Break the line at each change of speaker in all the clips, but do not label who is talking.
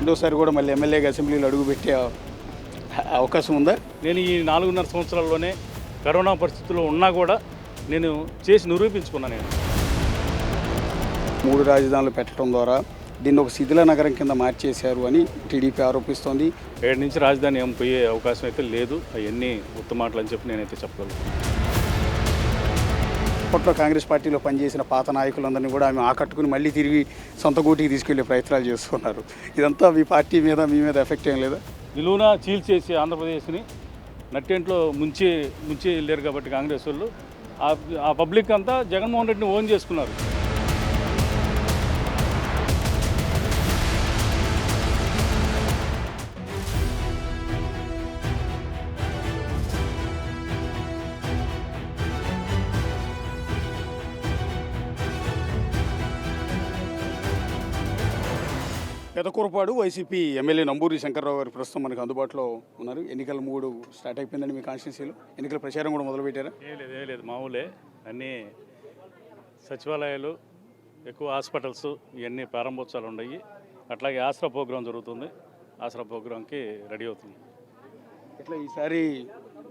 రెండోసారి కూడా మళ్ళీ ఎమ్మెల్యేగా అసెంబ్లీలో అడుగుపెట్టే అవకాశం ఉందా?
నేను ఈ 4.5 సంవత్సరాల్లోనే కరోనా పరిస్థితుల్లో ఉన్నా కూడా నేను చేసి నిరూపించుకున్నాను. నేను
3 రాజధానులు పెట్టడం ద్వారా దీన్ని ఒక శిథిల నగరం కింద మార్చేశారు అని టీడీపీ ఆరోపిస్తోంది.
7 నుంచి రాజధాని ఏం పోయే అవకాశం అయితే లేదు. అవన్నీ ఉత్తమాటలు అని చెప్పి నేనైతే చెప్పగలను.
అప్పట్లో కాంగ్రెస్ పార్టీలో పనిచేసిన పాత నాయకులందరినీ కూడా ఆమె ఆకట్టుకుని మళ్ళీ తిరిగి సొంత గూటికి తీసుకెళ్లే ప్రయత్నాలు చేస్తున్నారు. ఇదంతా మీ పార్టీ మీద మీ మీద ఎఫెక్ట్ ఏం లేదా?
విలువన చీల్చేసి ఆంధ్రప్రదేశ్ని నట్టేంట్లో ముంచి వెళ్ళారు కాబట్టి కాంగ్రెస్ వాళ్ళు ఆ పబ్లిక్ అంతా జగన్మోహన్ రెడ్డిని ఓన్ చేసుకున్నారు.
పెదకూరపాడు వైసీపీ ఎమ్మెల్యే నంబూరి శంకర్రావు గారు ప్రస్తుతం మనకు అందుబాటులో ఉన్నారు. ఎన్నికల 3 స్టార్ట్ అయిపోయిందండి మీ కాన్స్టిట్యున్సీలో. ఎన్నికల ప్రచారం కూడా మొదలుపెట్టారా?
ఏం లేదు మామూలే. అన్నీ సచివాలయాలు, ఎక్కువ హాస్పిటల్స్ ఇవన్నీ ప్రారంభోత్సవాలు ఉన్నాయి. అట్లాగే ఆసరా ప్రోగ్రాం జరుగుతుంది. ఆసరా ప్రోగ్రాంకి రెడీ అవుతుంది.
ఇట్లా ఈసారి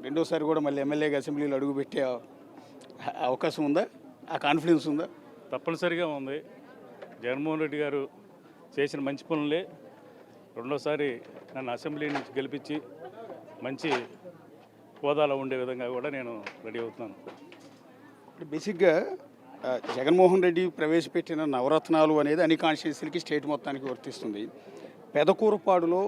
రెండోసారి కూడా మళ్ళీ ఎమ్మెల్యేగా అసెంబ్లీలో అడుగుపెట్టే అవకాశం ఉందా? ఆ కాన్ఫిడెన్స్ ఉందా?
తప్పనిసరిగా ఉంది. జగన్మోహన్ రెడ్డి గారు చేసిన మంచి పనులే రెండోసారి నన్ను అసెంబ్లీ నుంచి గెలిపించి మంచి హోదాలో ఉండే విధంగా కూడా నేను రెడీ అవుతున్నాను.
బేసిక్గా జగన్మోహన్ రెడ్డి ప్రవేశపెట్టిన నవరత్నాలు అనేది అన్ని కాన్స్టిట్యున్సీలకి స్టేట్ మొత్తానికి వర్తిస్తుంది. పెదకూరపాడులో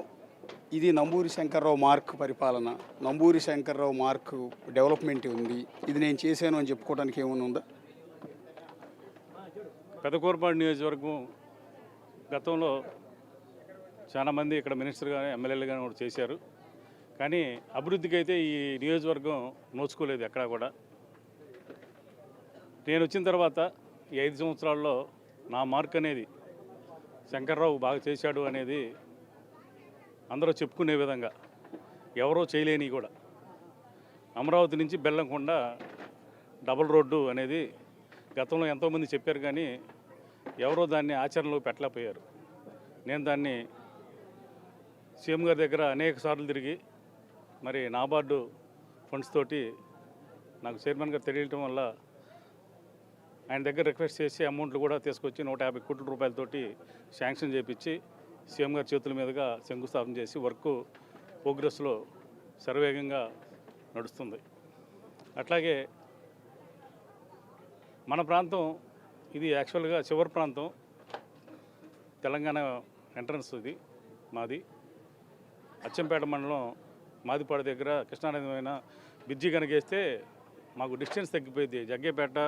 ఇది నంబూరి శంకర్రావు మార్క్ పరిపాలన, నంబూరి శంకర్రావు మార్క్ డెవలప్మెంట్ ఉంది, ఇది నేను చేశాను అని చెప్పుకోవడానికి ఏమైనా ఉందా?
పెదకూరపాడు నియోజకవర్గం గతంలో చాలామంది ఇక్కడ మినిస్టర్ కానీ ఎమ్మెల్యేలు కానీ కూడా చేశారు. కానీ అభివృద్ధికి అయితే ఈ నియోజకవర్గం నోచుకోలేదు ఎక్కడా కూడా. నేను వచ్చిన తర్వాత ఈ 5 సంవత్సరాల్లో నా మార్క్ అనేది శంకర్రావు బాగా చేశాడు అనేది అందరూ చెప్పుకునే విధంగా ఎవరో చేయలేని కూడా. అమరావతి నుంచి బెల్లంకొండ డబుల్ రోడ్డు అనేది గతంలో ఎంతోమంది చెప్పారు కానీ ఎవరో దాన్ని ఆచరణలో పెట్టలేకపోయారు. నేను దాన్ని సీఎం గారి దగ్గర అనేక సార్లు తిరిగి మరి నాబార్డు ఫండ్స్ తోటి నాకు చైర్మన్ గారు తెలియటం వల్ల ఆయన దగ్గర రిక్వెస్ట్ చేసి అమౌంట్లు కూడా తీసుకొచ్చి 150 కోట్ల రూపాయలతోటి శాంక్షన్ చేయించి సీఎం గారి చేతుల మీదుగా శంకుస్థాపన చేసి వర్క్ ప్రోగ్రెస్లో శరవేగంగా నడుస్తుంది. అట్లాగే మన ప్రాంతం ఇది యాక్చువల్గా చివరి ప్రాంతం, తెలంగాణ ఎంట్రన్స్ ఇది మాది. అచ్చంపేట మండలం మాదిపాడు దగ్గర కృష్ణానది పైన బ్రిడ్జి కనుకేస్తే మాకు డిస్టెన్స్ తగ్గిపోయింది. జగ్గేపేట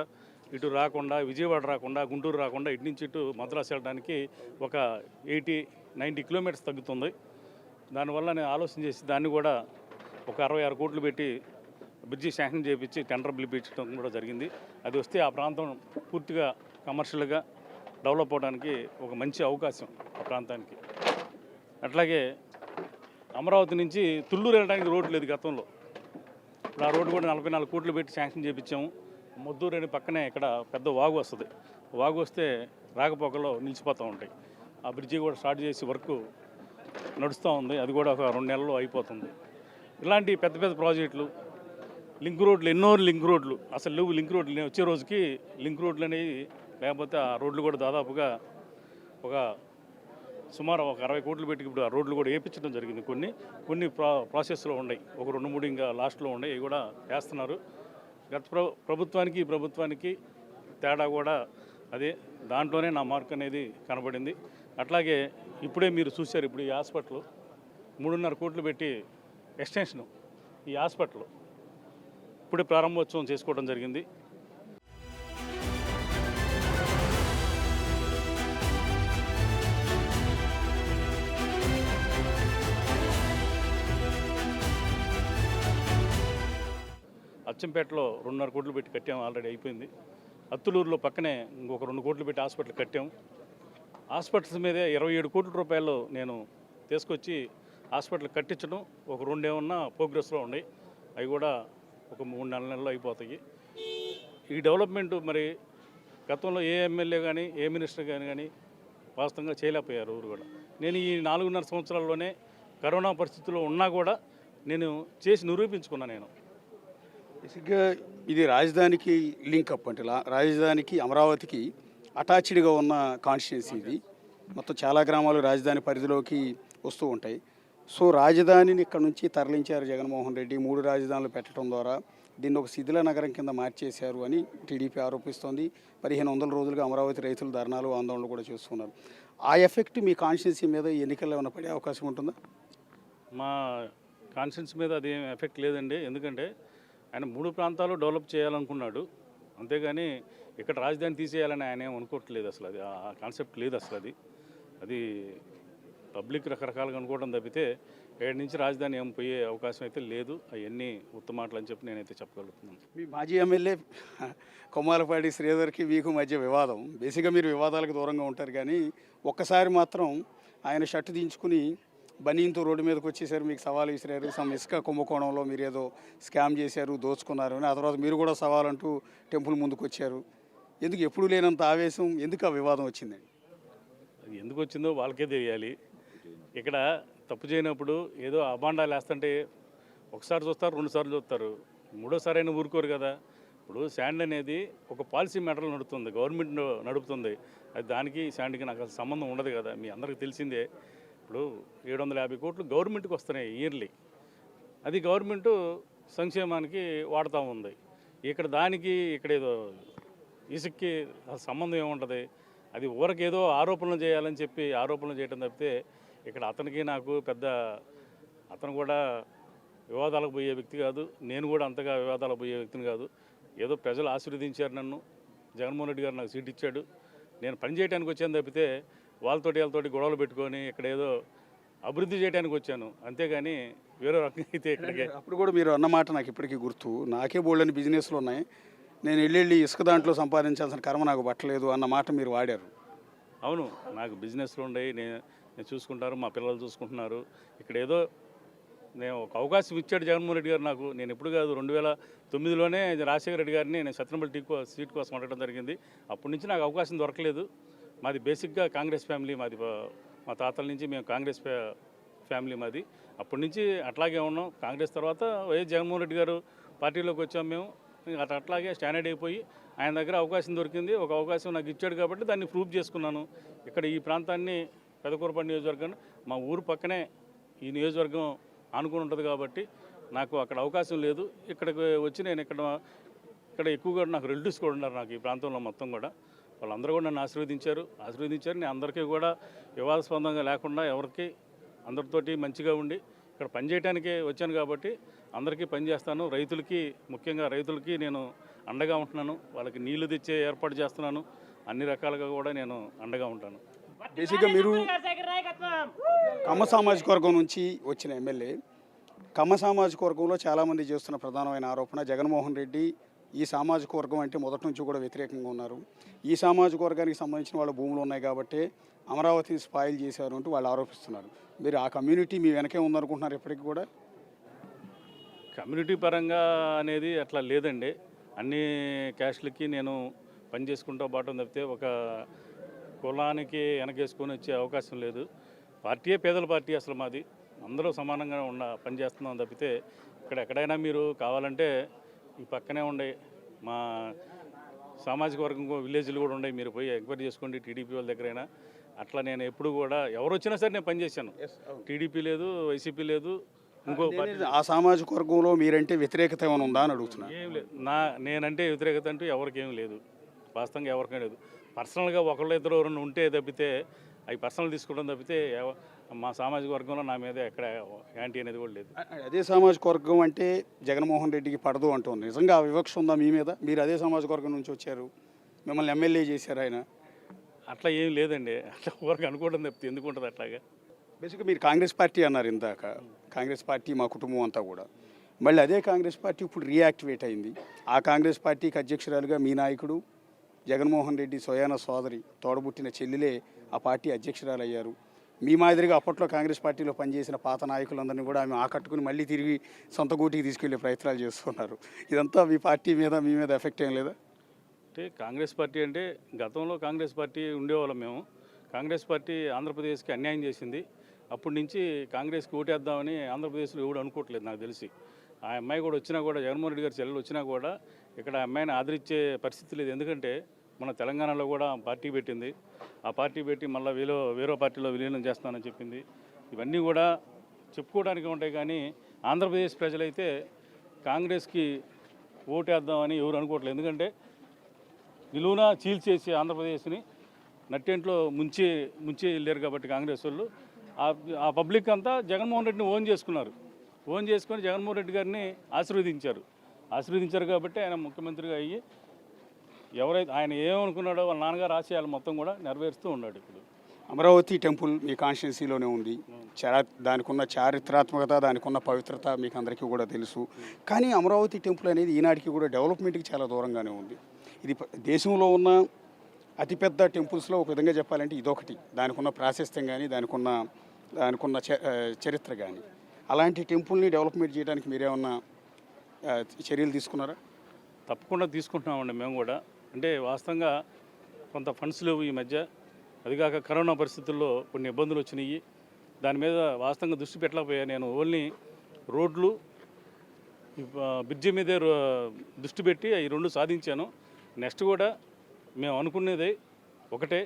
ఇటు రాకుండా, విజయవాడ రాకుండా, గుంటూరు రాకుండా ఇటు నుంచి ఇటు మద్రాసు వెళ్ళడానికి ఒక 80-90 కిలోమీటర్స్ తగ్గుతుంది. దానివల్ల నేను ఆలోచన చేసి దాన్ని కూడా ఒక 66 కోట్లు పెట్టి బ్రిడ్జి శాంక్షన్ చేయించి టెండర్ పిలిపించడం కూడా జరిగింది. అది వస్తే ఆ ప్రాంతం పూర్తిగా కమర్షియల్గా డెవలప్ అవడానికి ఒక మంచి అవకాశం ఆ ప్రాంతానికి. అట్లాగే అమరావతి నుంచి తుళ్ళూరు వెళ్ళడానికి రోడ్డు లేదు గతంలో. ఇప్పుడు ఆ రోడ్డు కూడా 44 కోట్లు పెట్టి శాంక్షన్ చేయించాము. ముద్దూరు అనే పక్కనే ఇక్కడ పెద్ద వాగు వస్తుంది. వాగు వస్తే రాకపోకలో నిలిచిపోతూ ఉంటాయి. ఆ బ్రిడ్జి కూడా స్టార్ట్ చేసి వర్క్ నడుస్తూ ఉంది. అది కూడా ఒక 2 నెలల్లో అయిపోతుంది. ఇలాంటి పెద్ద పెద్ద ప్రాజెక్టులు, లింక్ రోడ్లు, ఎన్నో లింక్ రోడ్లు అసలు లేవు. లింక్ రోడ్లు వచ్చే రోజుకి లింక్ రోడ్లు అనేవి లేకపోతే ఆ రోడ్లు కూడా దాదాపుగా సుమారు ఒక 60 కోట్లు పెట్టి ఇప్పుడు ఆ రోడ్లు కూడా వేయించడం జరిగింది. కొన్ని ప్రాసెస్లో ఉన్నాయి, ఒక 2-3 ఇంకా లాస్ట్లో ఉన్నాయి. ఇవి కూడా వేస్తున్నారు. గత ప్రభుత్వానికి ఈ ప్రభుత్వానికి తేడా కూడా అదే. దాంట్లోనే నా మార్క్ అనేది కనబడింది. అట్లాగే ఇప్పుడే మీరు చూశారు, ఇప్పుడు ఈ హాస్పిటల్ 3.5 కోట్లు పెట్టి ఎక్స్టెన్షన్ ఈ హాస్పిటల్ ఇప్పుడే ప్రారంభోత్సవం చేసుకోవడం జరిగింది. అచ్చంపేటలో 2.5 కోట్లు పెట్టి కట్టాము, ఆల్రెడీ అయిపోయింది. అత్తులూరులో పక్కనే ఇంకొక 2 కోట్లు పెట్టి హాస్పిటల్ కట్టాము. హాస్పిటల్స్ మీదే 27 కోట్ల రూపాయలు నేను తీసుకొచ్చి హాస్పిటల్ కట్టించడం ఒక 2 ఏమన్నా ప్రోగ్రెస్లో ఉన్నాయి. అవి కూడా ఒక 3-4 నెలల్లో అయిపోతాయి. ఈ డెవలప్మెంట్ మరి గతంలో ఏ ఎమ్మెల్యే కానీ ఏ మినిస్టర్ కానీ వాస్తవంగా చేయలేకపోయారు ఊరు కూడా. నేను ఈ 4.5 సంవత్సరాల్లోనే కరోనా పరిస్థితుల్లో ఉన్నా కూడా నేను చేసి నిరూపించుకున్నా నేను.
బేసిక్గా ఇది రాజధానికి లింకప్ అంటే రాజధానికి అమరావతికి అటాచ్డ్గా ఉన్న కాన్స్టిట్యున్సీ ఇది. మొత్తం చాలా గ్రామాలు రాజధాని పరిధిలోకి వస్తూ ఉంటాయి. సో రాజధానిని ఇక్కడ నుంచి తరలించారు జగన్మోహన్ రెడ్డి. 3 రాజధానులు పెట్టడం ద్వారా దీన్ని ఒక శిథిల నగరం కింద మార్చేశారు అని టీడీపీ ఆరోపిస్తోంది. 1500 రోజులుగా అమరావతి రైతులు ధర్నాలు ఆందోళనలు కూడా చేస్తున్నారు. ఆ ఎఫెక్ట్ మీ కాన్స్టిట్యున్సీ మీద ఎన్నికల్లో ఏమైనా పడే అవకాశం ఉంటుందా?
మా కాన్షియన్స్ మీద అది ఏం ఎఫెక్ట్ లేదండి. ఎందుకంటే ఆయన 3 ప్రాంతాలు డెవలప్ చేయాలనుకున్నాడు. అంతేగాని ఇక్కడ రాజధాని తీసేయాలని ఆయన ఏం అనుకోవట్లేదు. అసలు అది ఆ కాన్సెప్ట్ లేదు. అసలు అది పబ్లిక్ రకరకాలుగా అనుకోవడం తప్పితే ఏడు నుంచి రాజధాని ఏం పోయే అవకాశం అయితే లేదు. అవన్నీ ఉత్తమాటలు అని చెప్పి నేనైతే చెప్పగలుగుతున్నాను.
మీ మాజీ ఎమ్మెల్యే కొమ్మాలపాటి శ్రీధర్కి మీకు మధ్య వివాదం. బేసిక్గా మీరు వివాదాలకు దూరంగా ఉంటారు, కానీ ఒక్కసారి మాత్రం ఆయన షర్టు దించుకుని బనీన్తో రోడ్డు మీదకి వచ్చేసారు, మీకు సవాల్ విసిరారు. ఇసుక కుంభకోణంలో మీరు ఏదో స్కామ్ చేశారు, దోచుకున్నారు అని. ఆ తర్వాత మీరు కూడా సవాలంటూ టెంపుల్ ముందుకు వచ్చారు. ఎందుకు ఎప్పుడు లేనంత ఆవేశం, ఎందుకు ఆ వివాదం వచ్చిందండి?
అది ఎందుకు వచ్చిందో వాళ్ళకే తెలియాలి. ఇక్కడ తప్పు చేయనప్పుడు ఏదో అబాండాలు వేస్తుంటే ఒకసారి చూస్తారు, 2 సార్లు చూస్తారు, 3వ సారి అయినా ఊరుకోరు కదా. ఇప్పుడు శాండ్ అనేది ఒక పాలసీ మ్యాటర్లో నడుస్తుంది, గవర్నమెంట్ నడుపుతుంది. అది దానికి శాండ్కి నాకు అసలు సంబంధం ఉండదు కదా. మీ అందరికీ తెలిసిందే. ఇప్పుడు 750 కోట్లు గవర్నమెంట్కి వస్తున్నాయి ఇయర్లీ. అది గవర్నమెంటు సంక్షేమానికి వాడుతూ ఉంది. ఇక్కడ ఏదో ఇసుక్కి సంబంధం ఏముంటుంది? అది ఊరకేదో ఆరోపణలు చేయాలని చెప్పి ఆరోపణలు చేయడం తప్పితే ఇక్కడ అతనికి నాకు పెద్ద, అతను కూడా వివాదాలకు పోయే వ్యక్తి కాదు, నేను కూడా అంతగా వివాదాలకు పోయే వ్యక్తిని కాదు. ఏదో ప్రజలు ఆశీర్వదించారు నన్ను, జగన్మోహన్ రెడ్డి గారు నాకు సీట్ ఇచ్చాడు, నేను పని చేయడానికి వచ్చాను తప్పితే వీళ్ళతోటి గొడవలు పెట్టుకొని ఇక్కడ ఏదో అభివృద్ధి చేయడానికి వచ్చాను. అంతేగాని వేరే రకంగా అయితే ఇక్కడికి.
అప్పుడు కూడా మీరు అన్నమాట నాకు ఇప్పటికీ గుర్తు. నాకే బోల్డని బిజినెస్లు ఉన్నాయి, నేను వెళ్ళి ఇసుక దాంట్లో సంపాదించాల్సిన కర్మ నాకు పట్టలేదు అన్న మాట మీరు వాడారు.
అవును, నాకు బిజినెస్లు ఉన్నాయి, నేను చూసుకుంటారు, మా పిల్లలు చూసుకుంటున్నారు. ఇక్కడ ఏదో నేను ఒక అవకాశం ఇచ్చాడు జగన్మోహన్ రెడ్డి గారు నాకు. నేను ఎప్పుడు కాదు, 2009లోనే రాజశేఖర రెడ్డి గారిని నేను సత్యనపల్లి సీట్ కోసం అడగడం జరిగింది. అప్పటి నుంచి నాకు అవకాశం దొరకలేదు. మాది బేసిక్గా కాంగ్రెస్ ఫ్యామిలీ, మా తాతల నుంచి మేము కాంగ్రెస్ ఫ్యామిలీ మాది. అప్పటి నుంచి అట్లాగే ఉన్నాం. కాంగ్రెస్ తర్వాత వైఎస్ జగన్మోహన్ రెడ్డి గారు పార్టీలోకి వచ్చాము మేము. అట్లాగే స్టాండర్డ్ అయిపోయి ఆయన దగ్గర అవకాశం దొరికింది. ఒక అవకాశం నాకు ఇచ్చాడు కాబట్టి దాన్ని ప్రూవ్ చేసుకున్నాను. ఇక్కడ ఈ ప్రాంతాన్ని పెదకూరపాడు నియోజకవర్గాన్ని, మా ఊరు పక్కనే ఈ నియోజకవర్గం ఆనుకుని ఉంటుంది కాబట్టి నాకు అక్కడ అవకాశం లేదు. ఇక్కడికి వచ్చి నేను ఇక్కడ ఎక్కువగా నాకు రిలేటివ్స్ కూడా ఉన్నారు నాకు ఈ ప్రాంతంలో మొత్తం కూడా. వాళ్ళందరూ కూడా నన్ను ఆశీర్వదించారు. నేను అందరికీ కూడా వివాదాస్పదంగా లేకుండా ఎవరికి అందరితోటి మంచిగా ఉండి ఇక్కడ పనిచేయడానికే వచ్చాను కాబట్టి అందరికీ పనిచేస్తాను. ముఖ్యంగా రైతులకి నేను అండగా ఉంటున్నాను. వాళ్ళకి నీళ్లు తెచ్చే ఏర్పాటు చేస్తున్నాను. అన్ని రకాలుగా కూడా నేను అండగా ఉంటాను.
బేసిక్గా మీరు కమ్మ సామాజిక వర్గం నుంచి వచ్చిన ఎమ్మెల్యే. కమ్మ సామాజిక వర్గంలో చాలామంది చేస్తున్న ప్రధానమైన ఆరోపణ, జగన్మోహన్ రెడ్డి ఈ సామాజిక వర్గం అంటే మొదటి నుంచి కూడా వ్యతిరేకంగా ఉన్నారు. ఈ సామాజిక వర్గానికి సంబంధించిన వాళ్ళ భూములు ఉన్నాయి కాబట్టి అమరావతిని స్పాయిల్ చేశారు అంటూ వాళ్ళు ఆరోపిస్తున్నారు. మీరు ఆ కమ్యూనిటీ మీ వెనకే ఉందనుకుంటున్నారు ఇప్పటికి కూడా?
కమ్యూనిటీ పరంగా అనేది అట్లా లేదండి. అన్ని క్యాస్ట్లకి నేను పని చేసుకుంటూ పోవటం తప్పితే ఒక కులానికి వెనకేసుకొని వచ్చే అవకాశం లేదు. పార్టీయే పేదల పార్టీ అసలు మాది. అందరూ సమానంగా పని చేస్తున్నాం తప్పితే ఇక్కడ ఎక్కడైనా మీరు కావాలంటే ఈ పక్కనే ఉండే మా సామాజిక వర్గం విలేజ్లు కూడా ఉన్నాయి, మీరు పోయి ఎంక్వైరీ చేసుకోండి టీడీపీ వాళ్ళ దగ్గరైనా. అట్లా నేను ఎప్పుడు కూడా ఎవరు వచ్చినా సరే నేను పనిచేశాను. టీడీపీ లేదు, వైసీపీ లేదు, ఇంకో పార్టీ.
ఆ సామాజిక వర్గంలో మీరంటే వ్యతిరేకత ఏమైనా ఉందా అని అడుగుతున్నా.
ఏం లేదు, నేనంటే వ్యతిరేకత అంటూ ఎవరికేం లేదు. వాస్తవంగా ఎవరికేం లేదు. పర్సనల్గా ఒకళ్ళు ఇద్దరు ఎవరైనా ఉంటే తప్పితే అవి పర్సనల్ తీసుకోవడం తప్పితే మా సామాజిక వర్గంలో నా మీద ఎక్కడ యాంటీ అనేది కూడా లేదు.
అదే సామాజిక వర్గం అంటే జగన్మోహన్ రెడ్డికి పడదు అంటుంది. నిజంగా ఆ వివక్ష ఉందా మీ మీద? మీరు అదే సామాజిక వర్గం నుంచి వచ్చారు, మిమ్మల్ని ఎమ్మెల్యే చేశారు ఆయన.
అట్లా ఏం లేదండి. అట్లా ఊరికి అనుకోవడం తప్పితే ఎందుకు ఉంటుంది అట్లాగా?
బేసిక్గా మీరు కాంగ్రెస్ పార్టీ అన్నారు ఇందాక. కాంగ్రెస్ పార్టీ మా కుటుంబం అంతా కూడా. మళ్ళీ అదే కాంగ్రెస్ పార్టీ ఇప్పుడు రీయాక్టివేట్ అయింది. ఆ కాంగ్రెస్ పార్టీకి అధ్యక్షురాలుగా మీ నాయకుడు జగన్మోహన్ రెడ్డి సోయాన సోదరి తోడబుట్టిన చెల్లెలే ఆ పార్టీ అధ్యక్షురాలు అయ్యారు. మీ మాదిరిగా అప్పట్లో కాంగ్రెస్ పార్టీలో పనిచేసిన పాత నాయకులందరినీ కూడా ఆమె ఆకట్టుకుని మళ్ళీ తిరిగి సొంత గూటికి తీసుకెళ్లే ప్రయత్నాలు చేస్తున్నారు. ఇదంతా మీ పార్టీ మీద మీ మీద ఎఫెక్ట్ ఏం లేదా?
అంటే కాంగ్రెస్ పార్టీ అంటే గతంలో కాంగ్రెస్ పార్టీ ఉండేవాళ్ళం మేము. కాంగ్రెస్ పార్టీ ఆంధ్రప్రదేశ్కి అన్యాయం చేసింది. అప్పటి నుంచి కాంగ్రెస్కి ఓటేద్దామని ఆంధ్రప్రదేశ్లో ఎవడు అనుకోవట్లేదు నాకు తెలిసి. ఆ అమ్మాయి కూడా వచ్చినా కూడా, జగన్మోహన్ రెడ్డి గారి చెల్లెలు వచ్చినా కూడా ఇక్కడ ఆ అమ్మాయిని ఆదరించే పరిస్థితి లేదు. ఎందుకంటే మన తెలంగాణలో కూడా పార్టీ పెట్టింది. ఆ పార్టీ పెట్టి మళ్ళీ వేరే పార్టీలో విలీనం చేస్తానని చెప్పింది. ఇవన్నీ కూడా చెప్పుకోవడానికి ఉంటాయి, కానీ ఆంధ్రప్రదేశ్ ప్రజలైతే కాంగ్రెస్కి ఓటేద్దామని ఎవరు అనుకోవట్లేదు. ఎందుకంటే నిలువున చీల్చేసి ఆంధ్రప్రదేశ్ని నట్టేంట్లో ముంచి వెళ్ళారు కాబట్టి కాంగ్రెస్ వాళ్ళు ఆ పబ్లిక్ అంతా జగన్మోహన్ రెడ్డిని ఓన్ చేసుకున్నారు. ఓన్ చేసుకొని జగన్మోహన్ రెడ్డి గారిని ఆశీర్వదించారు కాబట్టి ఆయన ముఖ్యమంత్రిగా అయ్యి ఎవరైతే ఆయన ఏమనుకున్నాడో వాళ్ళ నాన్నగారు ఆశయాలు మొత్తం కూడా నెరవేరుస్తూ ఉన్నాడు. ఇప్పుడు
అమరావతి టెంపుల్ మీ కాన్స్టిట్యున్సీలోనే ఉంది. దానికి ఉన్న చారిత్రాత్మకత, దానికి ఉన్న పవిత్రత మీకు అందరికీ కూడా తెలుసు. కానీ అమరావతి టెంపుల్ అనేది ఈనాటికి కూడా డెవలప్మెంట్కి చాలా దూరంగానే ఉంది. ఇది దేశంలో ఉన్న అతిపెద్ద టెంపుల్స్లో ఒక విధంగా చెప్పాలంటే ఇదొకటి. దానికి ఉన్న ప్రాశస్త్యం కానీ, దానికి ఉన్న చరిత్ర కానీ, అలాంటి టెంపుల్ని డెవలప్మెంట్ చేయడానికి మీరేమన్నా చర్యలు తీసుకున్నారా?
తప్పకుండా తీసుకుంటున్నామండి మేము కూడా. అంటే వాస్తవంగా కొంత ఫండ్స్ లేవు ఈ మధ్య. అదిగాక కరోనా పరిస్థితుల్లో కొన్ని ఇబ్బందులు వచ్చినాయి. దాని మీద వాస్తవంగా దృష్టి పెట్టలేకపోయా. నేను ఓన్లీ రోడ్లు, బ్రిడ్జి మీదే దృష్టి పెట్టి ఈ రెండు సాధించాను. నెక్స్ట్ కూడా మేము అనుకునేది ఒకటే,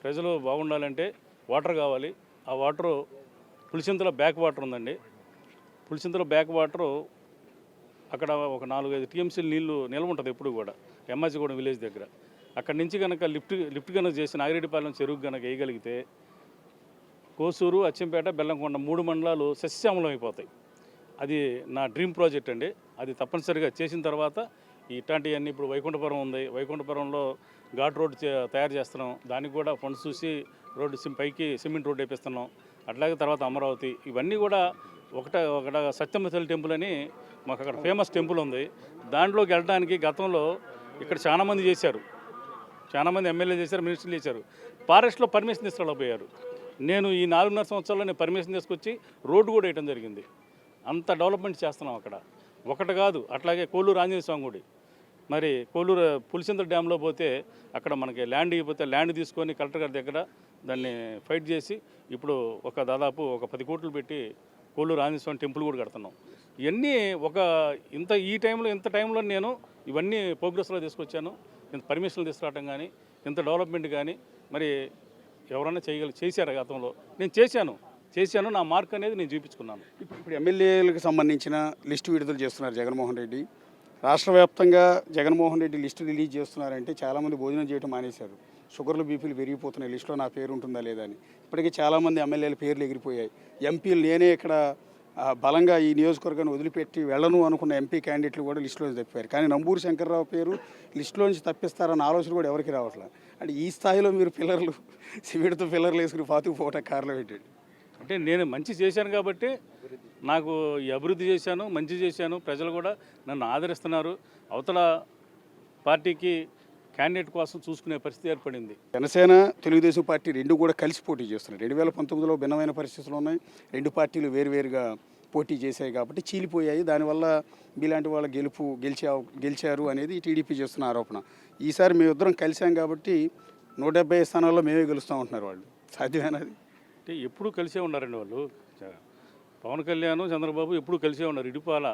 ప్రజలు బాగుండాలంటే వాటర్ కావాలి. ఆ వాటరు పులిచింతల బ్యాక్ వాటర్ ఉందండి. పులిచింతల బ్యాక్ వాటరు అక్కడ ఒక 4-5 టీఎంసీలు నీళ్లు నిల్వ ఉంటుంది ఎప్పుడు కూడా, ఎమ్మాజిగూడెం విలేజ్ దగ్గర. అక్కడి నుంచి కనుక లిఫ్ట్ కనుక చేసి నాగిరెడ్డిపాలెం చెరువు కనుక వేయగలిగితే కోసూరు, అచ్చంపేట, బెల్లంకొండ 3 మండలాలు సస్యశ్యామలం అయిపోతాయి. అది నా డ్రీమ్ ప్రాజెక్ట్ అండి. అది తప్పనిసరిగా చేసిన తర్వాత ఇట్లాంటివన్నీ ఇప్పుడు వైకుంఠపురం ఉంది. వైకుంఠపురంలో ఘాట్ రోడ్ తయారు చేస్తున్నాం. దానికి కూడా ఫండ్స్ చూసి రోడ్డు పైకి సిమెంట్ రోడ్డు వేపిస్తున్నాం. అట్లాగే తర్వాత అమరావతి, ఇవన్నీ కూడా ఒకట సత్యమ్మ తల్లి టెంపుల్ అని మాకు అక్కడ ఫేమస్ టెంపుల్ ఉంది. దాంట్లోకి వెళ్ళడానికి గతంలో ఇక్కడ చాలామంది చేశారు, చాలామంది ఎమ్మెల్యే చేశారు, మినిస్టర్లు చేశారు. ఫారెస్ట్లో పర్మిషన్ తీసుకురాలేకపోయారు. నేను ఈ 4.5 సంవత్సరాల్లో నేను పర్మిషన్ తీసుకొచ్చి రోడ్డు కూడా వేయడం జరిగింది. అంత డెవలప్మెంట్ చేస్తున్నాం అక్కడ. ఒకటి కాదు, అట్లాగే కోలూరు ఆంజనేయ స్వామి గుడి, మరి కోలూరు పులిచింతల డ్యాంలో పోతే అక్కడ మనకి ల్యాండ్ ఇవ్వకపోతే ల్యాండ్ తీసుకొని కలెక్టర్ గారి దగ్గర దాన్ని ఫైట్ చేసి ఇప్పుడు దాదాపు 10 కోట్లు పెట్టి కోలూరు ఆంజనేయ స్వామి టెంపుల్ కూడా కడుతున్నాం. ఇవన్నీ ఇంత టైంలో నేను ఇవన్నీ ప్రోగ్రెస్లో తీసుకొచ్చాను. ఇంత పర్మిషన్లు తీసుకురావడం కానీ, ఇంత డెవలప్మెంట్ కానీ మరి ఎవరన్నా చేశారా గతంలో? నేను చేశాను. నా మార్క్ అనేది నేను చూపించుకున్నాను.
ఇప్పుడు ఎమ్మెల్యేలకు సంబంధించిన లిస్టు విడుదల చేస్తున్నారు జగన్మోహన్ రెడ్డి. రాష్ట్ర వ్యాప్తంగా జగన్మోహన్ రెడ్డి లిస్టు రిలీజ్ చేస్తున్నారంటే చాలామంది భోజనం చేయడం మానేశారు. షుగర్లు, బీపీలు పెరిగిపోతున్నాయి. లిస్టులో నా పేరు ఉంటుందా లేదా అని. ఇప్పటికీ చాలామంది ఎమ్మెల్యేల పేర్లు ఎగిరిపోయాయి. ఎంపీలు నేనే ఇక్కడ బలంగా ఈ నియోజకవర్గాన్ని వదిలిపెట్టి వెళ్ళను అనుకున్న ఎంపీ క్యాండిడేట్లు కూడా లిస్టులో తప్పారు. కానీ నంబూరు శంకర్రావు పేరు లిస్టులో నుంచి తప్పిస్తారన్న ఆలోచన కూడా ఎవరికి రావట్లేదు. అంటే ఈ స్థాయిలో మీరు సిమెంట్తో పిల్లర్లు వేసుకుని పాతుకుపోవటం కారణం ఏంటండి?
అంటే నేను మంచి చేశాను కాబట్టి నాకు ఈ అభివృద్ధి చేశాను, మంచి చేశాను. ప్రజలు కూడా నన్ను ఆదరిస్తున్నారు. అవతల పార్టీకి క్యాండిడేట్ కోసం చూసుకునే పరిస్థితి ఏర్పడింది.
జనసేన, తెలుగుదేశం పార్టీ రెండు కూడా కలిసి పోటీ చేస్తున్నాయి. 2019లో భిన్నమైన పరిస్థితులు ఉన్నాయి. రెండు పార్టీలు వేరువేరుగా పోటీ చేశాయి కాబట్టి చీలిపోయాయి. దానివల్ల మీలాంటి వాళ్ళ గెలిచారు అనేది టీడీపీ చేస్తున్న ఆరోపణ. ఈసారి మేమిద్దరం కలిసాం కాబట్టి 170 స్థానాల్లో మేమే గెలుస్తూ ఉంటున్నారు వాళ్ళు. సాధ్యమేనది?
అంటే ఎప్పుడూ కలిసే ఉన్నారండి వాళ్ళు. పవన్ కళ్యాణ్, చంద్రబాబు ఎప్పుడూ కలిసే ఉన్నారు. ఇడిపాల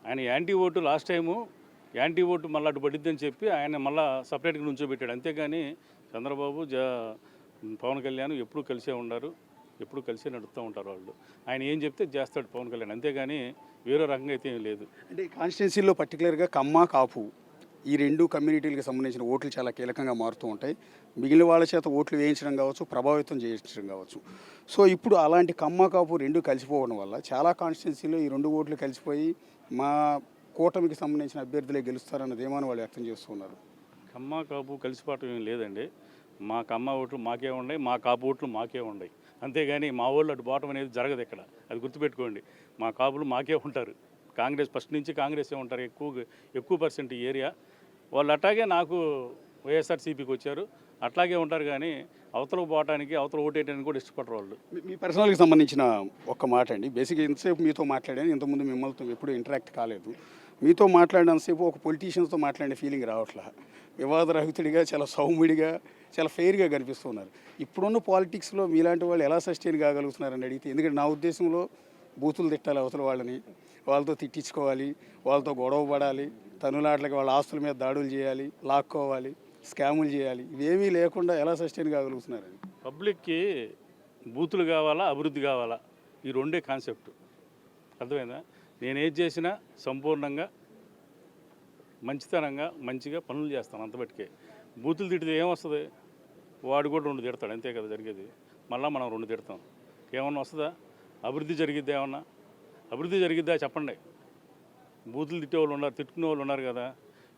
ఆయన anti vote last time anti vote మళ్ళీ అటు పడిద్దని చెప్పి ఆయన మళ్ళీ సపరేట్గా నుంచోబెట్టాడు. అంతేగాని చంద్రబాబు పవన్ కళ్యాణ్ ఎప్పుడూ కలిసే ఉన్నారు, ఎప్పుడు కలిసే నడుస్తూ ఉంటారు వాళ్ళు. ఆయన ఏం చెప్తే చేస్తాడు పవన్ కళ్యాణ్, అంతేగాని వేరే రకంగా అయితే ఏం లేదు.
అంటే కాన్స్టిట్యున్సీలో పర్టికులర్గా కమ్మ, కాపు ఈ రెండు కమ్యూనిటీలకు సంబంధించిన ఓట్లు చాలా కీలకంగా మారుతూ ఉంటాయి. మిగిలిన వాళ్ళ చేత ఓట్లు వేయించడం కావచ్చు, ప్రభావితం చేయించడం కావచ్చు. సో ఇప్పుడు అలాంటి కమ్మ, కాపు రెండు కలిసిపోవడం వల్ల చాలా కాన్స్టిట్యున్సీలో ఈ రెండు ఓట్లు కలిసిపోయి మా కూటమికి సంబంధించిన అభ్యర్థులే గెలుస్తారన్న ధీమాను వాళ్ళు వ్యక్తం చేస్తున్నారు.
కమ్మ, కాపు కలిసిపోవటం ఏం లేదండి. మా కమ్మ ఓట్లు మాకే ఉన్నాయి, మా కాపు ఓట్లు మాకే ఉన్నాయి. అంతేగాని మా వాళ్ళు అటు పోవటం అనేది జరగదు ఇక్కడ. అది గుర్తుపెట్టుకోండి. మా కాపులు మాకే ఉంటారు. కాంగ్రెస్ ఫస్ట్ నుంచి కాంగ్రెసే ఉంటారు. ఎక్కువ పర్సెంట్ ఈ ఏరియా వాళ్ళు. అట్లాగే నాకు వైఎస్ఆర్సీపీకి వచ్చారు, అట్లాగే ఉంటారు. కానీ అవతలకు పోవటానికి, అవతల ఓటేయడానికి కూడా ఇష్టపడరు వాళ్ళు.
మీ పర్సనల్కి సంబంధించిన ఒక్క మాట అండి. బేసిక్గా ఇంతసేపు మీతో మాట్లాడాను, ఇంతకుముందు మిమ్మల్ని ఎప్పుడు ఇంటరాక్ట్ కాలేదు. మీతో మాట్లాడినంతసేపు ఒక పొలిటీషియన్స్తో మాట్లాడే ఫీలింగ్ రావట్లా. వివాదరహితుడిగా, చాలా సౌమ్యుడిగా, చాలా ఫెయిర్గా కనిపిస్తున్నారు. ఇప్పుడున్న పాలిటిక్స్లో మీలాంటి వాళ్ళు ఎలా సస్టైన్ కాగలుగుతున్నారని అడిగితే, ఎందుకంటే నా ఉద్దేశంలో బూతులు తిట్టాలి అవతల వాళ్ళని, వాళ్ళతో తిట్టించుకోవాలి, వాళ్ళతో గొడవ పడాలి, తనులాట్లకి వాళ్ళ ఆస్తుల మీద దాడులు చేయాలి, లాక్కోవాలి, స్కాములు చేయాలి, ఇవేమీ లేకుండా ఎలా సస్టైన్ కాగలుగుతున్నారని.
పబ్లిక్కి బూతులు కావాలా, అభివృద్ధి కావాలా, ఈ రెండే కాన్సెప్ట్. అర్థమైందా? నేను ఏది చేసినా సంపూర్ణంగా మంచితనంగా మంచిగా పనులు చేస్తాను, అంతబట్టికే. బూతులు తిడితే ఏమొస్తుంది? వాడు కూడా 2 తిడతాడు, అంతే కదా జరిగేది. మళ్ళీ మనం 2 తిడతాం, ఏమన్నా వస్తుందా? అభివృద్ధి జరిగిద్దా? ఏమన్నా అభివృద్ధి జరిగిద్దా చెప్పండి. బూతులు తిట్టేవాళ్ళు ఉన్నారు, తిట్టుకునే వాళ్ళు ఉన్నారు కదా.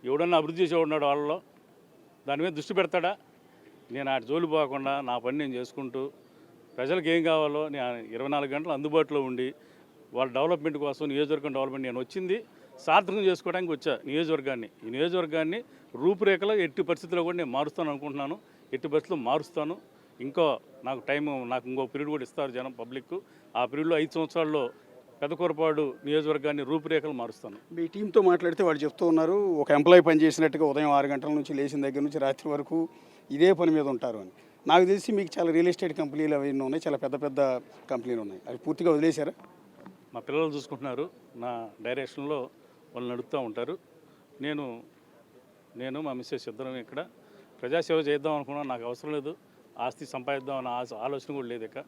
ఎవడన్నా అభివృద్ధి చేసేవాడు ఉన్నాడు వాళ్ళలో? దాని మీద దృష్టి పెడతాడా? నేను ఆ జోలి పోకుండా నా పని నేను చేసుకుంటూ ప్రజలకు ఏం కావాలో నేను 24 గంటలు అందుబాటులో ఉండి వాళ్ళ డెవలప్మెంట్ కోసం, నియోజకవర్గం డెవలప్మెంట్, నేను వచ్చింది సార్థకం చేసుకోవడానికి వచ్చా నియోజకవర్గాన్ని. ఈ నియోజకవర్గాన్ని రూపురేఖలో ఎట్టి పరిస్థితుల్లో కూడా నేను మారుస్తాను అనుకుంటున్నాను. ఎట్టి పరిస్థితుల్లో మారుస్తాను. నాకు ఇంకో పీరియడ్ కూడా ఇస్తారు జనం, పబ్లిక్. ఆ పీరియడ్లో 5 సంవత్సరాల్లో పెదకూరపాడు నియోజకవర్గాన్ని రూపురేఖలు మారుస్తాను.
మీ టీంతో మాట్లాడితే వాళ్ళు చెప్తూ ఉన్నారు, ఒక ఎంప్లాయీ పనిచేసినట్టుగా ఉదయం 6 గంటల నుంచి లేచిన దగ్గర నుంచి రాత్రి వరకు ఇదే పని మీద ఉంటారు అని. నాకు తెలిసి మీకు చాలా రియల్ ఎస్టేట్ కంపెనీలు అవన్నీ ఉన్నాయి, చాలా పెద్ద పెద్ద కంపెనీలు ఉన్నాయి, అవి పూర్తిగా వదిలేశారా?
మా పిల్లలు చూసుకుంటున్నారు, నా డైరెక్షన్లో వాళ్ళు నడుపుతూ ఉంటారు. నేను మా మిస్సెస్ ఇద్దరం ఇక్కడ ప్రజాసేవ చేద్దాం అనుకున్నాను. నాకు అవసరం లేదు, ఆస్తి సంపాదిద్దాం అన్న ఆలోచన కూడా లేదు ఇక.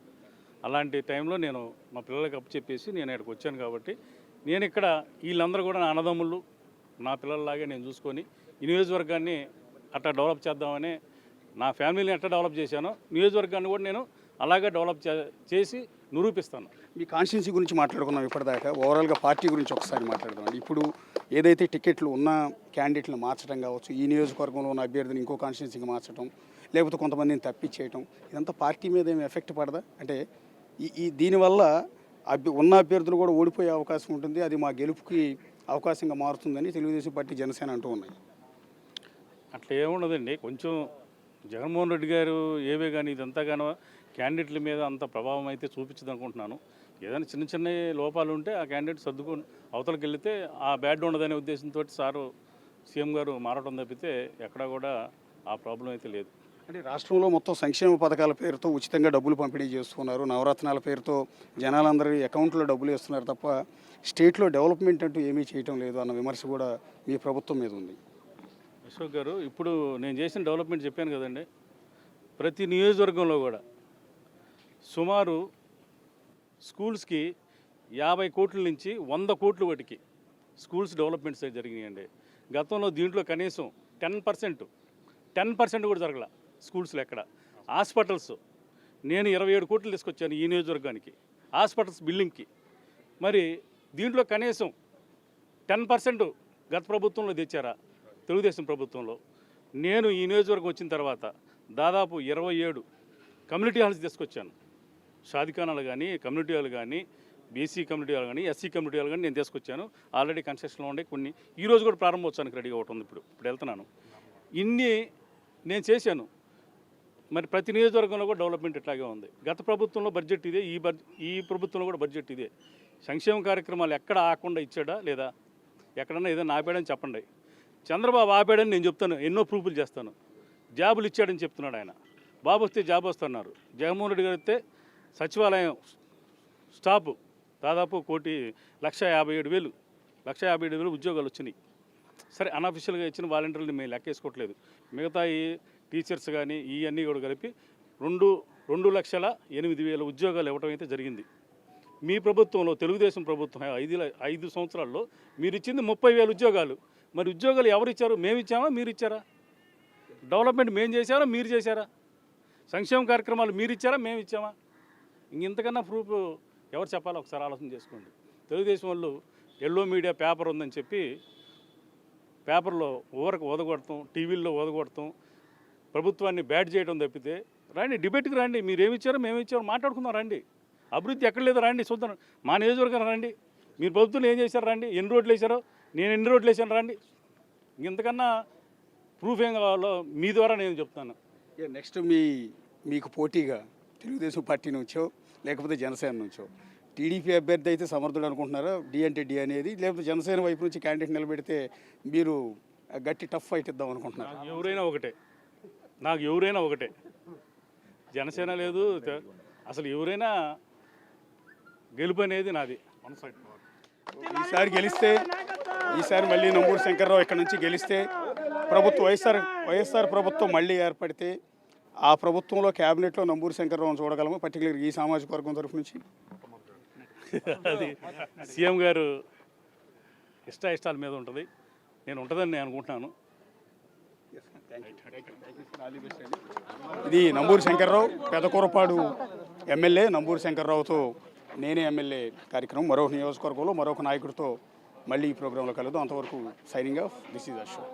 అలాంటి టైంలో నేను మా పిల్లలకి అప్పచెప్పేసి నేను ఇక్కడికి వచ్చాను. కాబట్టి నేను ఇక్కడ వీళ్ళందరూ కూడా నా అన్నదమ్ములు, నా పిల్లల్లాగే నేను చూసుకొని ఈ నియోజకవర్గాన్ని అట్లా డెవలప్ చేద్దామని, నా ఫ్యామిలీని ఎట్లా డెవలప్ చేశానో నియోజకవర్గాన్ని కూడా నేను అలాగే డెవలప్ చేసి నిరూపిస్తాను.
మీ కాన్స్టిట్యున్సీ గురించి మాట్లాడుకున్నాం ఇప్పటిదాకా. ఓవరాల్గా పార్టీ గురించి ఒకసారి మాట్లాడదాం. ఇప్పుడు ఏదైతే టికెట్లు ఉన్న క్యాండిడేట్లను మార్చడం కావచ్చు, ఈ నియోజకవర్గంలో ఉన్న అభ్యర్థిని ఇంకో కాన్స్టిట్యున్సీకి మార్చడం, లేకపోతే కొంతమందిని తప్పించేయటం, ఇదంతా పార్టీ మీద ఏమి ఎఫెక్ట్ పడదా? అంటే దీనివల్ల ఉన్న అభ్యర్థులు కూడా ఓడిపోయే అవకాశం ఉంటుంది, అది మా గెలుపుకి అవకాశంగా మారుతుందని తెలుగుదేశం పార్టీ, జనసేన అంటూ ఉన్నాయి.
అట్లా ఏముండదండి. కొంచెం జగన్మోహన్ రెడ్డి గారు ఏవే కానీ ఇదంతా కానీ క్యాండిడేట్ల మీద అంత ప్రభావం అయితే చూపించదు అనుకుంటున్నాను. ఏదైనా చిన్న చిన్న లోపాలు ఉంటే ఆ క్యాండిడేట్ సర్దుకొని అవతలకి వెళితే ఆ బ్యాడ్ ఉండదనే ఉద్దేశంతో సీఎం గారు మారడం తప్పితే ఎక్కడా కూడా ఆ ప్రాబ్లం అయితే లేదు.
అంటే రాష్ట్రంలో మొత్తం సంక్షేమ పథకాల పేరుతో ఉచితంగా డబ్బులు పంపిణీ చేస్తున్నారు, నవరత్నాల పేరుతో జనాలందరి అకౌంట్లో డబ్బులు వేస్తున్నారు తప్ప స్టేట్లో డెవలప్మెంట్ అంటూ ఏమీ చేయటం లేదు అన్న విమర్శ కూడా మీ ప్రభుత్వం మీద ఉంది.
అశోక్ గారు, ఇప్పుడు నేను చేసిన డెవలప్మెంట్ చెప్పాను కదండి. ప్రతి నియోజకవర్గంలో కూడా సుమారు స్కూల్స్కి 50 కోట్ల నుంచి 100 కోట్ల వాటికి స్కూల్స్ డెవలప్మెంట్స్ జరిగినాయండి. గతంలో దీంట్లో కనీసం 10% కూడా జరగల స్కూల్స్లో ఎక్కడ. హాస్పిటల్స్ నేను 27 కోట్లు తీసుకొచ్చాను ఈ నియోజకవర్గానికి హాస్పిటల్స్ బిల్డింగ్కి. మరి దీంట్లో కనీసం 10% గత ప్రభుత్వంలో తెచ్చారా? తెలుగుదేశం ప్రభుత్వంలో. నేను ఈ నియోజకవర్గం వచ్చిన తర్వాత దాదాపు 27 కమ్యూనిటీ హాల్స్ తీసుకొచ్చాను. షాదిఖానాలు కానీ, కమ్యూనిటీ హాల్ కానీ, బీసీ కమ్యూనిటీ హాల్ కానీ, ఎస్సీ కమ్యూనిటీ హాల్ కానీ నేను తీసుకొచ్చాను. ఆల్రెడీ కన్స్ట్రక్షన్లో ఉండే కొన్ని ఈరోజు కూడా ప్రారంభోత్సవానికి రెడీగా ఒకటి ఉంది. ఇప్పుడు వెళ్తున్నాను. ఇన్ని నేను చేశాను. మరి ప్రతి నియోజకవర్గంలో కూడా డెవలప్మెంట్ ఇట్లాగే ఉంది. గత ప్రభుత్వంలో బడ్జెట్ ఇదే, ఈ ప్రభుత్వంలో కూడా బడ్జెట్ ఇదే. సంక్షేమ కార్యక్రమాలు ఎక్కడ ఆకుండా ఇచ్చాడా లేదా? ఎక్కడన్నా ఏదైనా ఆపాడని చెప్పండి. చంద్రబాబు ఆపాడని నేను చెప్తాను, ఎన్నో ప్రూఫ్లు చేస్తాను. జాబులు ఇచ్చాడని చెప్తున్నాడు ఆయన. బాబు వస్తే జాబ్ వస్తున్నారు. జగన్మోహన్ రెడ్డి గారు వస్తే సచివాలయం స్టాఫ్ దాదాపు 1,57,000 ఉద్యోగాలు వచ్చినాయి. సరే, అన్అఫిషియల్గా ఇచ్చిన వాలంటీర్లు మేము లెక్కేసుకోవట్లేదు. మిగతా ఈ టీచర్స్ కానీ ఇవన్నీ కూడా కలిపి 2,08,000 ఉద్యోగాలు ఇవ్వటం అయితే జరిగింది. మీ ప్రభుత్వంలో, తెలుగుదేశం ప్రభుత్వం 5 సంవత్సరాల్లో మీరు ఇచ్చింది 30,000 ఉద్యోగాలు. మరి ఉద్యోగాలు ఎవరు ఇచ్చారు? మేము ఇచ్చామా, మీరు ఇచ్చారా? డెవలప్మెంట్ మేము చేశారా, మీరు చేశారా? సంక్షేమ కార్యక్రమాలు మీరు ఇచ్చారా, మేము ఇచ్చామా? ఇంతకన్నా ప్రూఫ్ ఎవరు చెప్పాలో ఒకసారి ఆలోచన చేసుకోండి. తెలుగుదేశం వాళ్ళు ఎల్లో మీడియా పేపర్ ఉందని చెప్పి పేపర్లో ఊరకు ఓదగొడతాం, టీవీల్లో ఓదగొడతాం, ప్రభుత్వాన్ని బ్యాడ్ చేయడం తప్పితే రండి డిబేట్కి రండి. మీరు ఏమి ఇచ్చారో మేము ఇచ్చారో మాట్లాడుకుందాం రండి. అభివృద్ధి ఎక్కడ లేదో రండి చూద్దాం. మా నియోజకవర్గం రండి. మీరు ప్రభుత్వం ఏం చేశారు రండి. ఎన్ని రోడ్లు వేశారో, నేను ఎన్ని రోడ్లు వేసాను రండి. ఇంతకన్నా ప్రూఫ్ ఏం కావాలో మీ ద్వారా నేను చెప్తాను.
నెక్స్ట్ మీకు పోటీగా తెలుగుదేశం పార్టీ నుంచో లేకపోతే జనసేన నుంచో టీడీపీ అభ్యర్థి అయితే సమర్థుడు అనుకుంటున్నారా? డి అంటే డి అనేది, లేకపోతే జనసేన వైపు నుంచి క్యాండిడేట్ నిలబెడితే మీరు గట్టి టఫ్ ఫైట్ ఇద్దాం అనుకుంటున్నారు?
ఎవరైనా ఒకటే. నాకు ఎవరైనా ఒకటే, జనసేన లేదు, అసలు ఎవరైనా గెలుపు అనేది నాది.
ఈసారి గెలిస్తే, ఈసారి మళ్ళీ నంబూరు శంకర్రావు ఇక్కడ నుంచి గెలిస్తే ప్రభుత్వం వైఎస్ఆర్ ప్రభుత్వం మళ్ళీ ఏర్పడితే ఆ ప్రభుత్వంలో క్యాబినెట్లో నంబూరు శంకర్రావును చూడగలము, పర్టికులర్ ఈ సామాజిక వర్గం తరఫు నుంచి.
అది సీఎం గారు ఇష్టాల మీద ఉంటుంది, నేను ఉంటుందని నేను అనుకుంటున్నాను.
ఇది నంబూరు శంకర్రావు, పెదకూరపాడు ఎమ్మెల్యే నంబూరు శంకర్రావుతో నేనే ఎమ్మెల్యే కార్యక్రమం. మరొక నియోజకవర్గంలో మరొక నాయకుడితో మళ్ళీ ఈ ప్రోగ్రాంలో కలుద్దాం. అంతవరకు signing off. This is Ashok.